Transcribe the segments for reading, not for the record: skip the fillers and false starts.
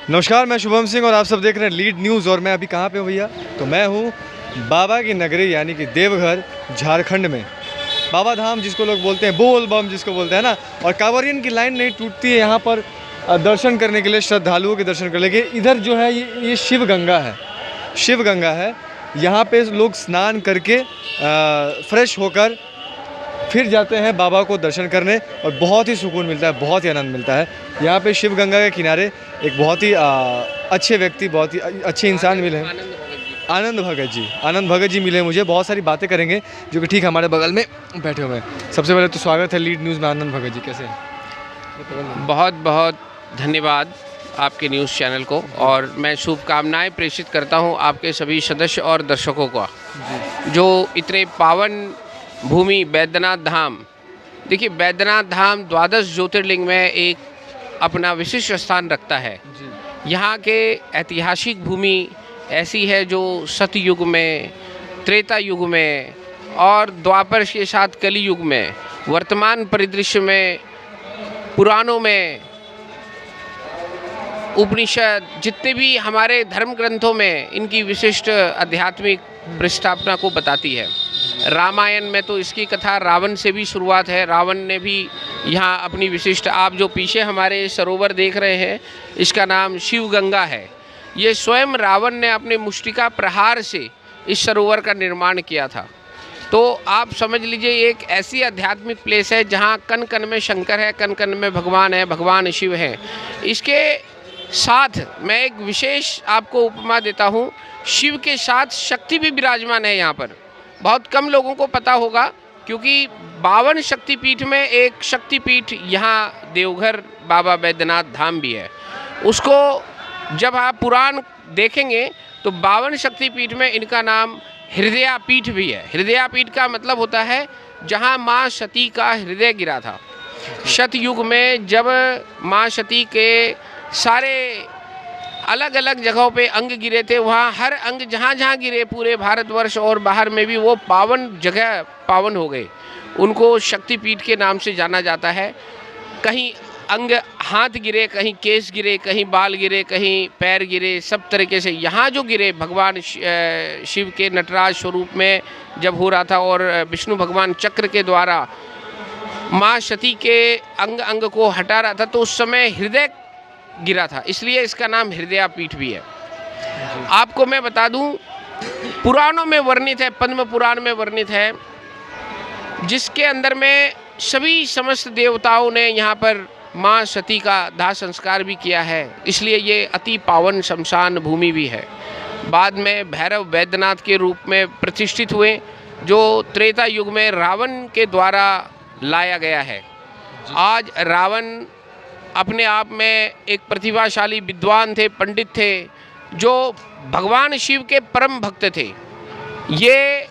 नमस्कार, मैं शुभम सिंह और आप सब देख रहे हैं लीड न्यूज़। और मैं अभी कहाँ पे हूँ भैया? तो मैं हूँ बाबा की नगरी यानी कि देवघर, झारखंड में। बाबा धाम जिसको लोग बोलते हैं, बोल बम जिसको बोलते हैं ना। और कांवरियन की लाइन नहीं टूटती है यहाँ पर दर्शन करने के लिए, श्रद्धालुओं के दर्शन करने के लिए। इधर जो है ये शिव गंगा है, शिव गंगा है। यहाँ पे लोग स्नान करके फ्रेश होकर फिर जाते हैं बाबा को दर्शन करने और बहुत ही सुकून मिलता है, बहुत ही आनंद मिलता है। यहाँ पे शिव गंगा के किनारे एक बहुत ही अच्छे व्यक्ति, बहुत ही अच्छे इंसान मिले हैं, आनंद भगत जी मिले मुझे। बहुत सारी बातें करेंगे जो कि ठीक हमारे बगल में बैठे हुए हैं। सबसे पहले तो स्वागत है लीड न्यूज़ में आनंद भगत जी, कैसे हैं? बहुत बहुत धन्यवाद आपके न्यूज़ चैनल को, और मैं शुभकामनाएं प्रेषित करता हूं आपके सभी सदस्य और दर्शकों को, जो इतने पावन भूमि बैद्यनाथ धाम। देखिए, बैद्यनाथ धाम द्वादश ज्योतिर्लिंग में एक अपना विशिष्ट स्थान रखता है। यहाँ के ऐतिहासिक भूमि ऐसी है जो सतयुग में, त्रेता युग में और द्वापर के साथ कली युग में, वर्तमान परिदृश्य में, पुराणों में, उपनिषद, जितने भी हमारे धर्म ग्रंथों में इनकी विशिष्ट आध्यात्मिक प्रस्थापना को बताती है। रामायण में तो इसकी कथा रावण से भी शुरुआत है। रावण ने भी यहाँ अपनी विशिष्ट, आप जो पीछे हमारे सरोवर देख रहे हैं, इसका नाम शिव गंगा है। ये स्वयं रावण ने अपने मुष्टिका प्रहार से इस सरोवर का निर्माण किया था। तो आप समझ लीजिए, एक ऐसी आध्यात्मिक प्लेस है जहाँ कण कण में शंकर है, कण कण में भगवान है, भगवान शिव हैं। इसके साथ मैं एक विशेष आपको उपमा देता हूँ। शिव के साथ शक्ति भी विराजमान है यहाँ पर। बहुत कम लोगों को पता होगा, क्योंकि 52 शक्तिपीठ में एक शक्तिपीठ यहाँ देवघर बाबा बैद्यनाथ धाम भी है। उसको जब आप पुराण देखेंगे तो 52 शक्तिपीठ में इनका नाम हृदयापीठ भी है। हृदयापीठ का मतलब होता है जहाँ माँ सती का हृदय गिरा था। सतयुग में जब माँ सती के सारे अलग अलग जगहों पे अंग गिरे थे, वहाँ हर अंग जहाँ जहाँ गिरे पूरे भारतवर्ष और बाहर में भी, वो पावन जगह पावन हो गए। उनको शक्तिपीठ के नाम से जाना जाता है। कहीं अंग हाथ गिरे, कहीं केस गिरे, कहीं बाल गिरे, कहीं पैर गिरे, सब तरीके से यहाँ जो गिरे, भगवान शिव के नटराज स्वरूप में जब हो रहा था और विष्णु भगवान चक्र के द्वारा माँ सती के अंग अंग को हटा रहा था, तो उस समय हृदय गिरा था, इसलिए इसका नाम हृदयापीठ भी है। आपको मैं बता दूं, पुराणों में वर्णित है, पद्म पुराण में वर्णित है, जिसके अंदर में सभी समस्त देवताओं ने यहाँ पर माँ सती का दाह संस्कार भी किया है। इसलिए ये अति पावन शमशान भूमि भी है। बाद में भैरव बैद्यनाथ के रूप में प्रतिष्ठित हुए, जो त्रेता युग में रावण के द्वारा लाया गया है। आज रावण अपने आप में एक प्रतिभाशाली विद्वान थे, पंडित थे, जो भगवान शिव के परम भक्त थे। ये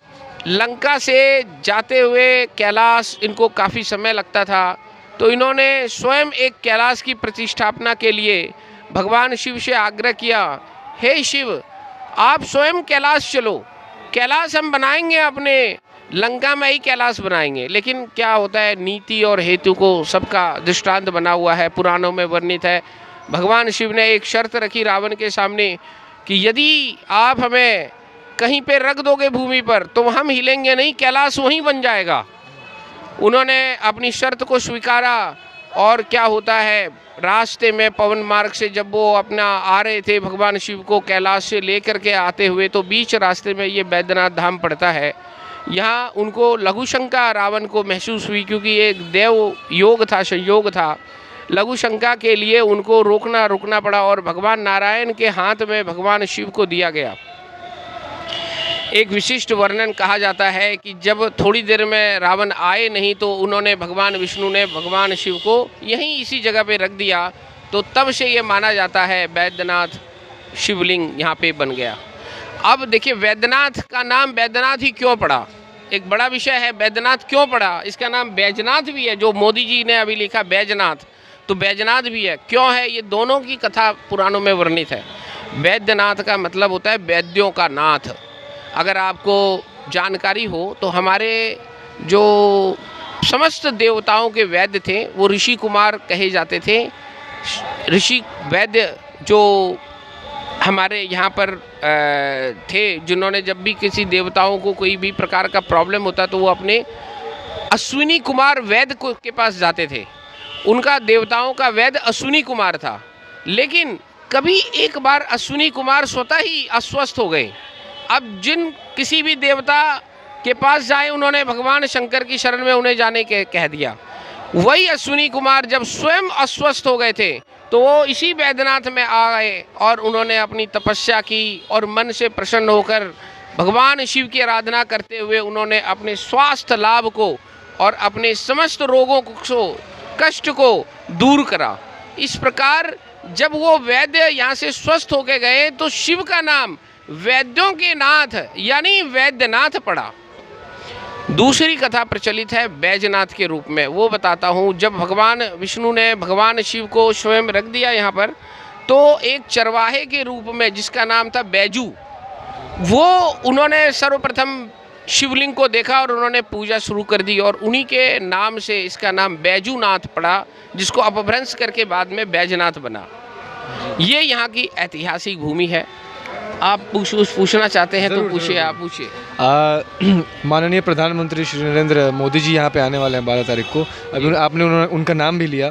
लंका से जाते हुए कैलाश इनको काफ़ी समय लगता था, तो इन्होंने स्वयं एक कैलाश की प्रतिष्ठापना के लिए भगवान शिव से आग्रह किया, हे शिव, आप स्वयं कैलाश चलो, कैलाश हम बनाएंगे, अपने लंका में ही कैलाश बनाएंगे। लेकिन क्या होता है, नीति और हेतु को सबका दृष्टांत बना हुआ है, पुराणों में वर्णित है। भगवान शिव ने एक शर्त रखी रावण के सामने कि यदि आप हमें कहीं पे रख दोगे भूमि पर, तो हम हिलेंगे नहीं, कैलाश वहीं बन जाएगा। उन्होंने अपनी शर्त को स्वीकारा। और क्या होता है, रास्ते में पवन मार्ग से जब वो अपना आ रहे थे, भगवान शिव को कैलाश से लेकर के आते हुए, तो बीच रास्ते में ये बैद्यनाथ धाम पड़ता है। यहाँ उनको लघु शंका रावण को महसूस हुई, क्योंकि एक देव योग था, संयोग था। लघु शंका के लिए उनको रुकना पड़ा, और भगवान नारायण के हाथ में भगवान शिव को दिया गया। एक विशिष्ट वर्णन कहा जाता है कि जब थोड़ी देर में रावण आए नहीं, तो उन्होंने, भगवान विष्णु ने भगवान शिव को यहीं इसी जगह पे रख दिया। तो तब से ये माना जाता है बैद्यनाथ शिवलिंग यहाँ पे बन गया। अब देखिए, वैद्यनाथ का नाम वैद्यनाथ ही क्यों पड़ा, एक बड़ा विषय है। वैद्यनाथ क्यों पड़ा? इसका नाम बैजनाथ भी है, जो मोदी जी ने अभी लिखा बैजनाथ, तो बैजनाथ भी है। क्यों है? ये दोनों की कथा पुराणों में वर्णित है। वैद्यनाथ का मतलब होता है वैद्यों का नाथ। अगर आपको जानकारी हो तो हमारे जो समस्त देवताओं के वैद्य थे वो ऋषि कुमार कहे जाते थे। ऋषि वैद्य जो हमारे यहाँ पर थे, जिन्होंने जब भी किसी देवताओं को कोई भी प्रकार का प्रॉब्लम होता तो वो अपने अश्विनी कुमार वैद्य के पास जाते थे। उनका देवताओं का वैद्य अश्विनी कुमार था। लेकिन कभी एक बार अश्विनी कुमार स्वतः ही अस्वस्थ हो गए। अब जिन किसी भी देवता के पास जाए, उन्होंने भगवान शंकर की शरण में उन्हें जाने के कह दिया। वही अश्विनी कुमार जब स्वयं अस्वस्थ हो गए थे तो वो इसी बैद्यनाथ में आ गए और उन्होंने अपनी तपस्या की और मन से प्रसन्न होकर भगवान शिव की आराधना करते हुए उन्होंने अपने स्वास्थ्य लाभ को और अपने समस्त रोगों को, कष्ट को दूर करा। इस प्रकार जब वो वैद्य यहाँ से स्वस्थ होके गए तो शिव का नाम वैद्यों के नाथ यानी वैद्यनाथ पड़ा। दूसरी कथा प्रचलित है बैजनाथ के रूप में, वो बताता हूँ। जब भगवान विष्णु ने भगवान शिव को स्वयं रख दिया यहाँ पर, तो एक चरवाहे के रूप में जिसका नाम था बैजू, वो उन्होंने सर्वप्रथम शिवलिंग को देखा और उन्होंने पूजा शुरू कर दी और उन्हीं के नाम से इसका नाम बैजूनाथ पड़ा, जिसको अपभ्रंश करके बाद में बैजनाथ बना। ये यहाँ की ऐतिहासिक भूमि है। आप पूछना चाहते हैं तो पूछिए, आप पूछिए। माननीय प्रधानमंत्री श्री नरेंद्र मोदी जी यहाँ पे आने वाले हैं 12 तारीख को। अभी आपने उनका नाम भी लिया,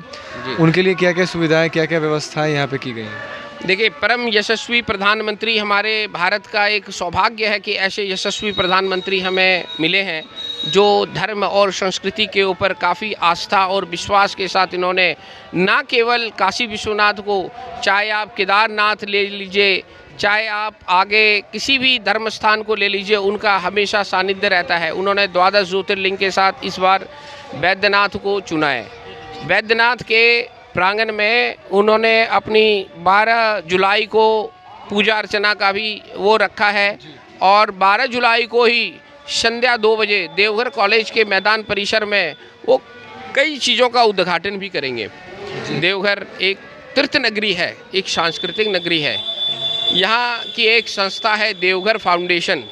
उनके लिए क्या क्या सुविधाएं, क्या क्या व्यवस्थाएं यहाँ पे की गई हैं? देखिए, परम यशस्वी प्रधानमंत्री हमारे भारत का एक सौभाग्य है कि ऐसे यशस्वी प्रधानमंत्री हमें मिले हैं जो धर्म और संस्कृति के ऊपर काफ़ी आस्था और विश्वास के साथ इन्होंने न केवल काशी विश्वनाथ को, चाहे आप केदारनाथ ले लीजिए, चाहे आप आगे किसी भी धर्म स्थान को ले लीजिए, उनका हमेशा सानिध्य रहता है। उन्होंने 12 ज्योतिर्लिंग के साथ इस बार बैद्यनाथ को चुना है। बैद्यनाथ के प्रांगण में उन्होंने अपनी 12 जुलाई को पूजा अर्चना का भी वो रखा है और 12 जुलाई को ही संध्या 2 बजे देवघर कॉलेज के मैदान परिसर में वो कई चीज़ों का उद्घाटन भी करेंगे। देवघर एक तीर्थ नगरी है, एक सांस्कृतिक नगरी है। यहाँ की एक संस्था है देवघर फाउंडेशन।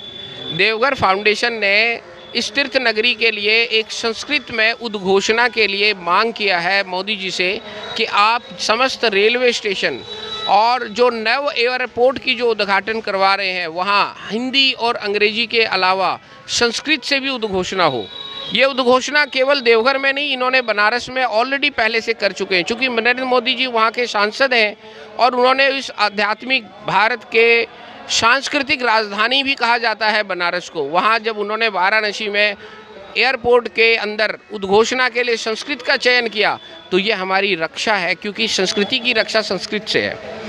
देवघर फाउंडेशन ने इस तीर्थ नगरी के लिए एक संस्कृत में उद्घोषणा के लिए मांग किया है मोदी जी से कि आप समस्त रेलवे स्टेशन और जो नव एयरपोर्ट की जो उद्घाटन करवा रहे हैं वहाँ हिंदी और अंग्रेजी के अलावा संस्कृत से भी उद्घोषणा हो। ये उद्घोषणा केवल देवघर में नहीं, इन्होंने बनारस में ऑलरेडी पहले से कर चुके हैं। चूँकि नरेंद्र मोदी जी वहाँ के सांसद हैं और उन्होंने इस आध्यात्मिक भारत के सांस्कृतिक राजधानी भी कहा जाता है बनारस को। वहाँ जब उन्होंने वाराणसी में एयरपोर्ट के अंदर उद्घोषणा के लिए संस्कृत का चयन किया तो ये हमारी रक्षा है, क्योंकि संस्कृति की रक्षा संस्कृत से है।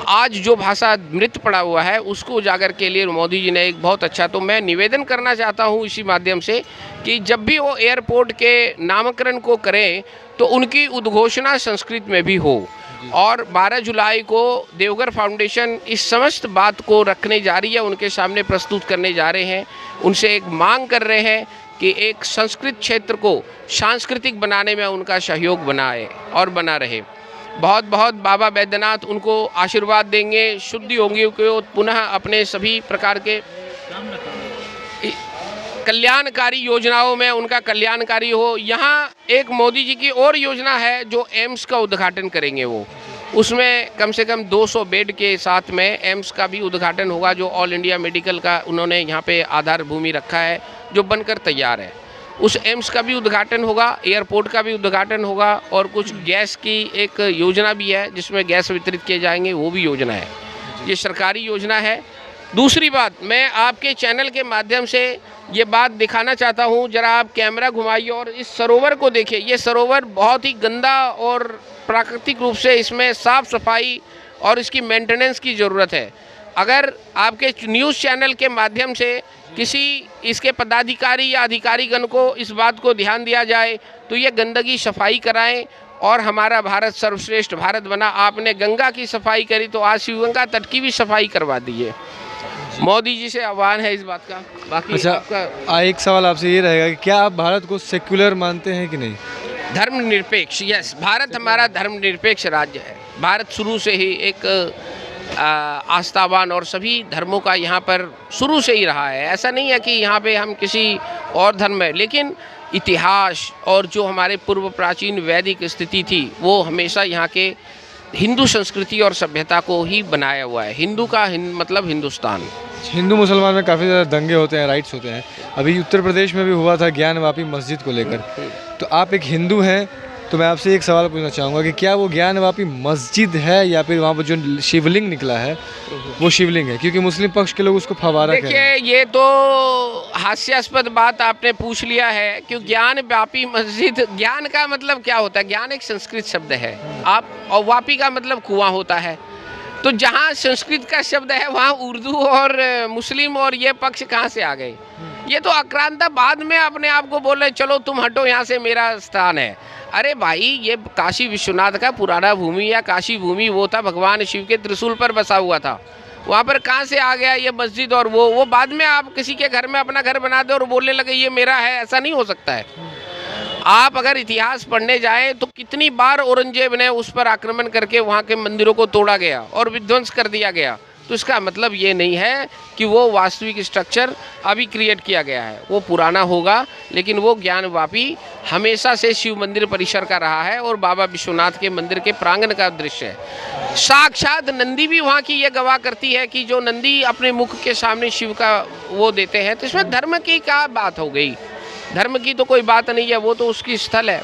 आज जो भाषा मृत पड़ा हुआ है उसको उजागर के लिए मोदी जी ने एक बहुत अच्छा, तो मैं निवेदन करना चाहता हूँ इसी माध्यम से कि जब भी वो एयरपोर्ट के नामकरण को करें तो उनकी उद्घोषणा संस्कृत में भी हो। और 12 जुलाई को देवघर फाउंडेशन इस समस्त बात को रखने जा रही है, उनके सामने प्रस्तुत करने जा रहे हैं। उनसे एक मांग कर रहे हैं कि एक संस्कृत क्षेत्र को सांस्कृतिक बनाने में उनका सहयोग बनाए और बना रहे। बहुत बहुत बाबा बैद्यनाथ उनको आशीर्वाद देंगे, शुद्धि होंगी, को पुनः अपने सभी प्रकार के कल्याणकारी योजनाओं में उनका कल्याणकारी हो। यहाँ एक मोदी जी की और योजना है जो एम्स का उद्घाटन करेंगे, वो उसमें कम से कम 200 बेड के साथ में एम्स का भी उद्घाटन होगा, जो ऑल इंडिया मेडिकल का उन्होंने यहाँ पे आधार भूमि रखा है, जो बनकर तैयार है। उस एम्स का भी उद्घाटन होगा, एयरपोर्ट का भी उद्घाटन होगा और कुछ गैस की एक योजना भी है जिसमें गैस वितरित किए जाएंगे, वो भी योजना है। ये सरकारी योजना है। दूसरी बात, मैं आपके चैनल के माध्यम से ये बात दिखाना चाहता हूँ, जरा आप कैमरा घुमाइए और इस सरोवर को देखिए। ये सरोवर बहुत ही गंदा और प्राकृतिक रूप से इसमें साफ़ सफाई और इसकी मेंटेनेंस की ज़रूरत है। अगर आपके न्यूज़ चैनल के माध्यम से किसी इसके पदाधिकारी या अधिकारीगण को इस बात को ध्यान दिया जाए तो ये गंदगी सफाई कराएं और हमारा भारत सर्वश्रेष्ठ भारत बना। आपने गंगा की सफाई करी तो आज शिवगंगा तट की भी सफाई करवा दी है। मोदी जी से आह्वान है इस बात का। बाकी अच्छा, आपका एक सवाल आपसे ये रहेगा कि क्या आप भारत को सेक्युलर मानते हैं कि नहीं? धर्मनिरपेक्ष, यस, भारत हमारा धर्मनिरपेक्ष राज्य है। भारत शुरू से ही एक आस्थावान और सभी धर्मों का यहाँ पर शुरू से ही रहा है। ऐसा नहीं है कि यहाँ पे हम किसी और धर्म में, लेकिन इतिहास और जो हमारे पूर्व प्राचीन वैदिक स्थिति थी वो हमेशा यहाँ के हिंदू संस्कृति और सभ्यता को ही बनाया हुआ है। हिंदू का मतलब हिंदुस्तान। हिंदू मुसलमान में काफ़ी ज़्यादा दंगे होते हैं, राइट्स होते हैं। अभी उत्तर प्रदेश में भी हुआ था ज्ञानवापी मस्जिद को लेकर। तो आप एक हिंदू हैं, तो मैं आपसे एक सवाल पूछना चाहूँगा कि क्या वो ज्ञानवापी मस्जिद है या फिर वहाँ पर जो शिवलिंग निकला है वो शिवलिंग है? क्योंकि मुस्लिम पक्ष के लोग उसको फवारा कह रहे हैं। देखिए, ये तो हास्यास्पद बात आपने पूछ लिया है कि ज्ञानवापी मस्जिद, ज्ञान का मतलब क्या होता है? ज्ञान एक संस्कृत शब्द है। आप, और वापी का मतलब कुआं होता है। तो जहाँ संस्कृत का शब्द है वहाँ उर्दू और मुस्लिम और ये पक्ष कहाँ से आ गए? ये तो आक्रांता बाद में अपने आप को बोल रहे चलो तुम हटो यहाँ से, मेरा स्थान है। अरे भाई, ये काशी विश्वनाथ का पुराना भूमि या काशी भूमि वो था, भगवान शिव के त्रिशूल पर बसा हुआ था। वहाँ पर कहाँ से आ गया ये मस्जिद? और वो बाद में आप किसी के घर में अपना घर बना दो और बोलने लगे ये मेरा है, ऐसा नहीं हो सकता है। आप अगर इतिहास पढ़ने जाएं तो कितनी बार औरंगजेब ने उस पर आक्रमण करके वहाँ के मंदिरों को तोड़ा गया और विध्वंस कर दिया गया। तो इसका मतलब ये नहीं है कि वो वास्तविक स्ट्रक्चर अभी क्रिएट किया गया है, वो पुराना होगा। लेकिन वो ज्ञानवापी हमेशा से शिव मंदिर परिसर का रहा है और बाबा विश्वनाथ के मंदिर के प्रांगण का दृश्य है। साक्षात नंदी भी वहाँ की ये गवाह करती है कि जो नंदी अपने मुख के सामने शिव का वो देते हैं, तो इसमें धर्म की क्या बात हो गई? धर्म की तो कोई बात नहीं है, वो तो उसकी स्थल है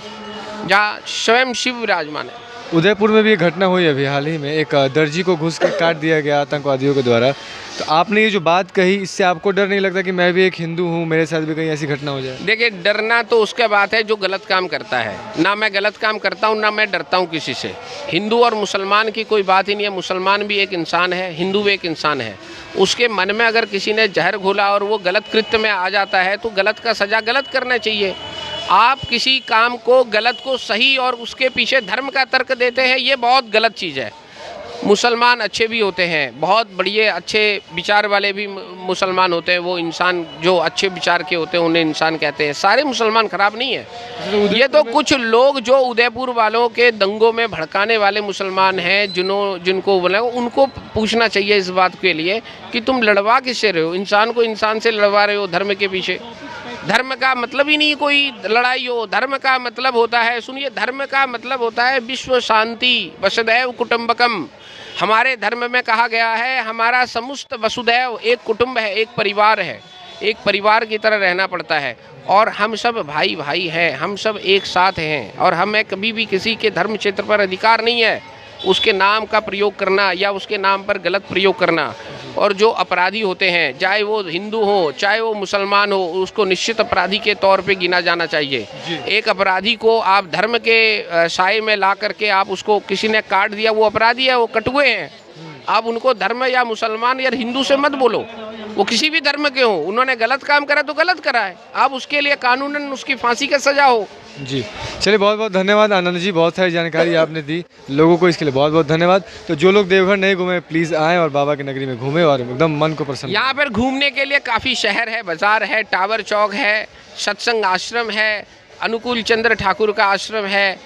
जहाँ स्वयं शिव विराजमान है। उदयपुर में भी एक घटना हुई अभी हाल ही में, एक दर्जी को घुस के काट दिया गया आतंकवादियों के द्वारा। तो आपने ये जो बात कही, इससे आपको डर नहीं लगता कि मैं भी एक हिंदू हूँ, मेरे साथ भी कहीं ऐसी घटना हो जाए? देखिए, डरना तो उसका बात है जो गलत काम करता है। ना मैं गलत काम करता हूँ, ना मैं डरता हूँ किसी से। हिंदू और मुसलमान की कोई बात ही नहीं है। मुसलमान भी एक इंसान है, हिंदू भी एक इंसान है। उसके मन में अगर किसी ने जहर घोला और वो गलत कृत्य में आ जाता है तो गलत का सजा गलत करना चाहिए। आप किसी काम को, गलत को सही और उसके पीछे धर्म का तर्क देते हैं, ये बहुत गलत चीज़ है। मुसलमान अच्छे भी होते हैं, बहुत बढ़िया अच्छे विचार वाले भी मुसलमान होते हैं। वो इंसान जो अच्छे विचार के होते हैं उन्हें इंसान कहते हैं। सारे मुसलमान खराब नहीं है। ये तो कुछ लोग जो उदयपुर वालों के दंगों में भड़काने वाले मुसलमान हैं, जिनको बोला, उनको पूछना चाहिए इस बात के लिए कि तुम लड़वा किससे रहे हो? इंसान को इंसान से लड़वा रहे हो धर्म के पीछे। धर्म का मतलब ही नहीं कोई लड़ाई हो। धर्म का मतलब होता है, सुनिए, धर्म का मतलब होता है विश्व शांति, वसुदैव कुटुंबकम। हमारे धर्म में कहा गया है हमारा समस्त वसुदैव एक कुटुंब है, एक परिवार है, एक परिवार की तरह रहना पड़ता है। और हम सब भाई भाई हैं, हम सब एक साथ हैं। और हमें कभी भी किसी के धर्म क्षेत्र पर अधिकार नहीं है उसके नाम का प्रयोग करना या उसके नाम पर गलत प्रयोग करना। और जो अपराधी होते हैं, चाहे वो हिंदू हो चाहे वो मुसलमान हो, उसको निश्चित अपराधी के तौर पे गिना जाना चाहिए। एक अपराधी को आप धर्म के साए में ला करके आप उसको, किसी ने काट दिया, वो अपराधी है, वो कटुए हैं। आप उनको धर्म या मुसलमान या हिंदू से मत बोलो, वो किसी भी धर्म के हों। उन्होंने गलत काम करा तो गलत करा है, आप उसके लिए कानूनन उसकी फांसी का सजा हो। जी, चलिए, बहुत बहुत धन्यवाद आनंद जी, बहुत सारी जानकारी आपने दी लोगों को, इसके लिए बहुत बहुत धन्यवाद। तो जो लोग देवघर नहीं घूमे, प्लीज़ आएँ और बाबा की नगरी में घूमें और एकदम मन को प्रसन्न। यहाँ पर घूमने के लिए काफ़ी शहर है, बाज़ार है, टावर चौक है, सत्संग आश्रम है, अनुकूल चंद्र ठाकुर का आश्रम है,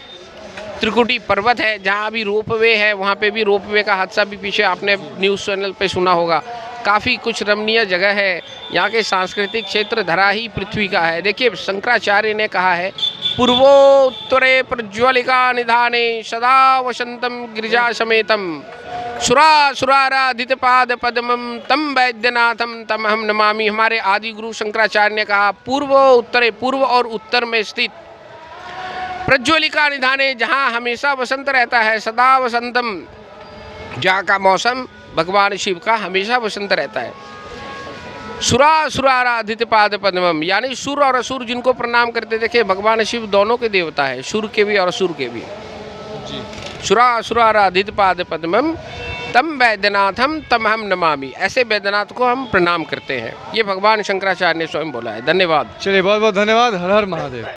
त्रिकुटी पर्वत है जहाँ अभी रोपवे है, वहाँ पे भी रोपवे का हादसा भी पीछे आपने न्यूज़ चैनल पे सुना होगा। काफ़ी कुछ रमणीय जगह है। यहाँ के सांस्कृतिक क्षेत्र धरा ही पृथ्वी का है। देखिए, शंकराचार्य ने कहा है, पूर्वोत्तरे प्रज्वलिका निधाने सदा वसंतम गिरिजा समेतम सुरासुराराधित पाद पद्मम तम वैद्यनाथम तम हम नमामि। हमारे आदि गुरु शंकराचार्य ने कहा, पूर्वोत्तरे, पूर्व और उत्तर में स्थित, प्रज्वलिका निधाने, जहाँ हमेशा वसंत रहता है, सदा वसंतम, जहाँ का मौसम भगवान शिव का हमेशा वसंत रहता है। सुरासुराराधित पाद पद्मम, यानी सुर और असुर जिनको प्रणाम करते, देखे भगवान शिव दोनों के देवता है, सुर के भी और असुर के भी। सुरासुराराधित पाद पद्मम तम वैद्यनाथम तम हम नमामि। ऐसे वैद्यनाथ को हम प्रणाम करते हैं। ये भगवान शंकराचार्य ने स्वयं बोला है। धन्यवाद। चलिए, बहुत बहुत धन्यवाद। हर हर महादेव।